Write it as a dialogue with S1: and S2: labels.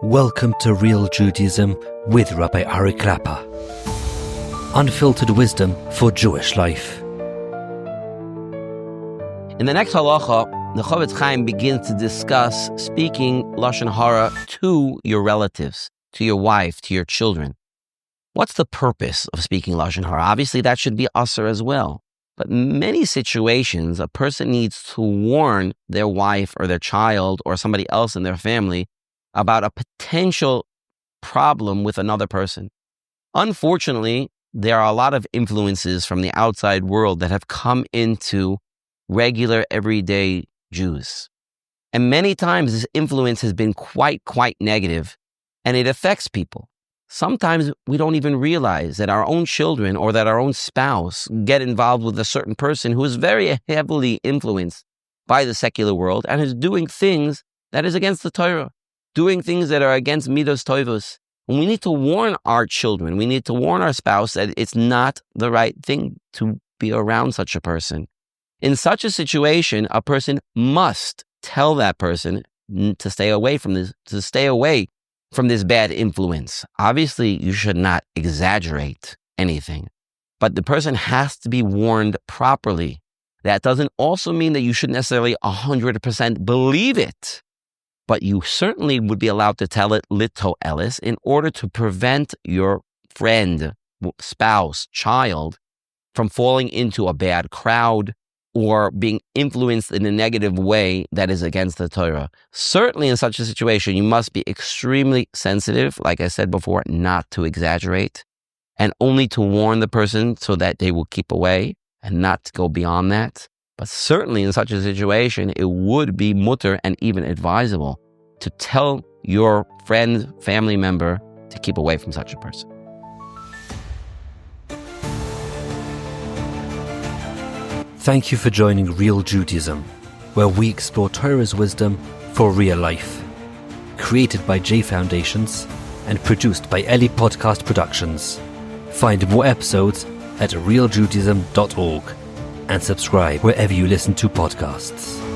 S1: Welcome to Real Judaism with Rabbi Ari Klapper. Unfiltered wisdom for Jewish life.
S2: In the next halacha, the Chafetz Chaim begins to discuss speaking lashon hara to your relatives, to your wife, to your children. What's the purpose of speaking lashon hara? Obviously, that should be usher as well. But in many situations, a person needs to warn their wife or their child or somebody else in their family about a potential problem with another person. Unfortunately, there are a lot of influences from the outside world that have come into regular, everyday Jews. And many times this influence has been quite negative, and it affects people. Sometimes we don't even realize that our own children or that our own spouse get involved with a certain person who is very heavily influenced by the secular world and is doing things that is against the Torah, doing things that are against midos tovos. And we need to warn our children, we need to warn our spouse that it's not the right thing to be around such a person. In such a situation, a person must tell that person to stay away from this bad influence. Obviously, you should not exaggerate anything, but the person has to be warned properly. That doesn't also mean that you should necessarily 100% believe it, but you certainly would be allowed to tell it lito elis in order to prevent your friend, spouse, child from falling into a bad crowd or being influenced in a negative way that is against the Torah. Certainly in such a situation, you must be extremely sensitive, like I said before, not to exaggerate, and only to warn the person so that they will keep away and not to go beyond that. But certainly in such a situation, it would be mutter and even advisable to tell your friend, family member to keep away from such a person.
S1: Thank you for joining Real Judaism, where we explore Torah's wisdom for real life. Created by J Foundations and produced by Eli Podcast Productions. Find more episodes at realjudaism.org and subscribe wherever you listen to podcasts.